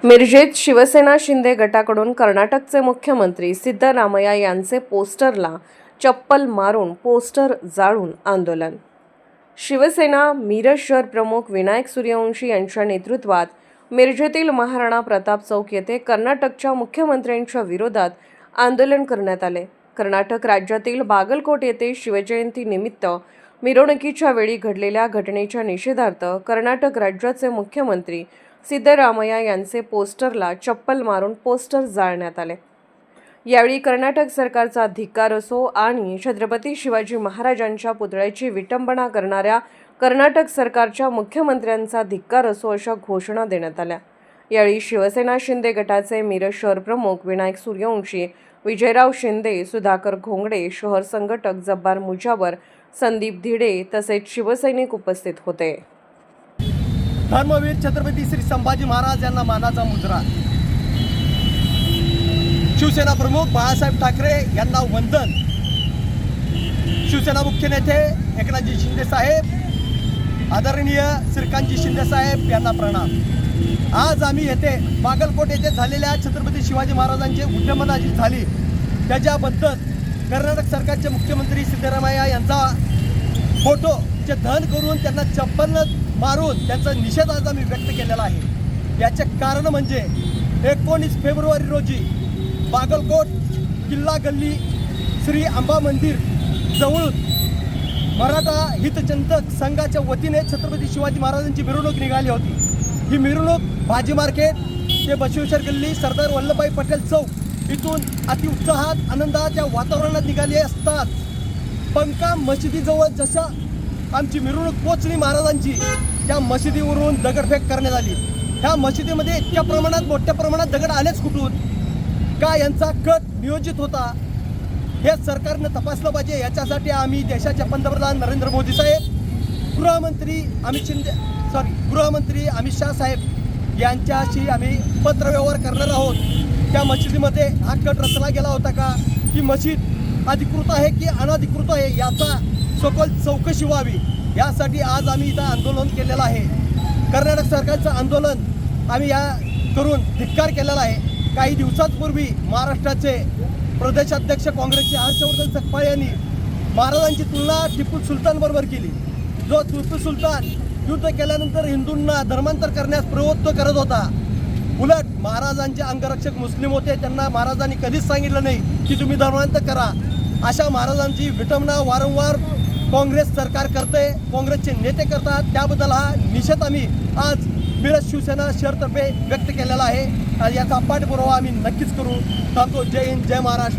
मिरजेत शिवसेना शिंदे गटाकडून कर्नाटकचे मुख्यमंत्री सिद्धरामय्या यांचे पोस्टरला चप्पल मारून पोस्टर जाळून आंदोलन। शिवसेना मिरज शहर प्रमुख विनायक सूर्यवंशी यांच्या नेतृत्वात मिरजेतील महाराणा प्रताप चौक येथे कर्नाटकच्या मुख्यमंत्र्यांच्या विरोधात आंदोलन करण्यात आले। कर्नाटक राज्यातील बागलकोट येथे शिवजयंती निमित्त मिरवणुकीच्या वेळी घडलेल्या घटनेच्या निषेधार्थ कर्नाटक राज्याचे मुख्यमंत्री सिद्धरामय्या यांचे पोस्टरला चप्पल मारून पोस्टर जाळण्यात आले। यावेळी कर्नाटक सरकारचा धिक्कार असो आणि छत्रपती शिवाजी महाराजांच्या पुतळ्याची विटंबना करणाऱ्या कर्नाटक सरकारच्या मुख्यमंत्र्यांचा धिक्कार असो अशा घोषणा देण्यात आल्या। यावेळी शिवसेना शिंदे गटाचे मिरज शहर प्रमुख विनायक सूर्यवंशी, विजयराव शिंदे, सुधाकर घोंगडे, शहर संघटक जब्बार मुजावर, संदीप धिडे तसेच शिवसैनिक उपस्थित होते। धर्मवीर छत्रपती श्री संभाजी महाराज यांना मानाचा मुजरा। शिवसेना प्रमुख बाळासाहेब ठाकरे यांना वंदन। शिवसेना मुख्य नेते एकनाथजी शिंदे साहेब, आदरणीय श्रीकांतजी शिंदे साहेब यांना प्रणाम। आज आम्ही येथे बागलकोट येथे झालेल्या छत्रपती शिवाजी महाराजांची विटंबना जी झाली त्याच्याबद्दल कर्नाटक सरकारचे मुख्यमंत्री सिद्धरामय्या यांचा फोटोचे दहन करून त्यांना चप्पल मारून त्यांचा निषेध आज आम्ही व्यक्त केलेला आहे। याचे कारण म्हणजे 19 फेब्रुवारी रोजी बागलकोट किल्ला गल्ली श्री अंबा मंदिर जवळून मराठा हितचिंतक संघाच्या वतीने छत्रपती शिवाजी महाराजांची मिरवणूक निघाली होती। ही मिरवणूक भाजी मार्केट ते बसवेश्वर गल्ली सरदार वल्लभभाई पटेल चौक इथून अतिउत्साहात आनंदाच्या वातावरणात निघाली असतात पंका मशिदीजवळ जसं आमची मिरवणूक पोचली महाराजांची, त्या मशिदीवरून दगडफेक करण्यात आली। ह्या मशिदीमध्ये इतक्या प्रमाणात मोठ्या प्रमाणात दगड आलेच कुठून, का यांचा कट नियोजित होता हे सरकारनं तपासलं पाहिजे। याच्यासाठी आम्ही देशाचे पंतप्रधान नरेंद्र मोदी साहेब, गृहमंत्री अमित शाह साहेब यांच्याशी आम्ही पत्रव्यवहार करणार आहोत। त्या मशिदीमध्ये हा कट रचला गेला होता का, की मशीद अधिकृत आहे की अनधिकृत आहे याचा सखोल चौकशी व्हावी, यासाठी आज आम्ही इथं आंदोलन केलेलं आहे। कर्नाटक सरकारचं आंदोलन आम्ही या करून धिक्कार केलेला आहे। काही दिवसांपूर्वी महाराष्ट्राचे प्रदेशाध्यक्ष काँग्रेसचे हर्षवर्धन सकपाळ यांनी महाराजांची तुलना टिपू सुलतान बरोबर केली, जो टिपू सुलतान युद्ध केल्यानंतर हिंदूंना धर्मांतर करण्यास प्रवृत्त करत होता। उलट महाराजांचे अंगरक्षक मुस्लिम होते, त्यांना महाराजांनी कधीच सांगितलं नाही की तुम्ही धर्मांतर करा। अशा महाराजांची विटंबना वारंवार काँग्रेस सरकार करते, काँग्रेसचे नेते करतात। त्याबद्दल हा निषेध आम्ही आज मिरज शिवसेना शहरतर्फे व्यक्त केलेला आहे। याचा पाठपुरावा आम्ही नक्कीच करू। थांबतो। जय हिंद, जय महाराष्ट्र।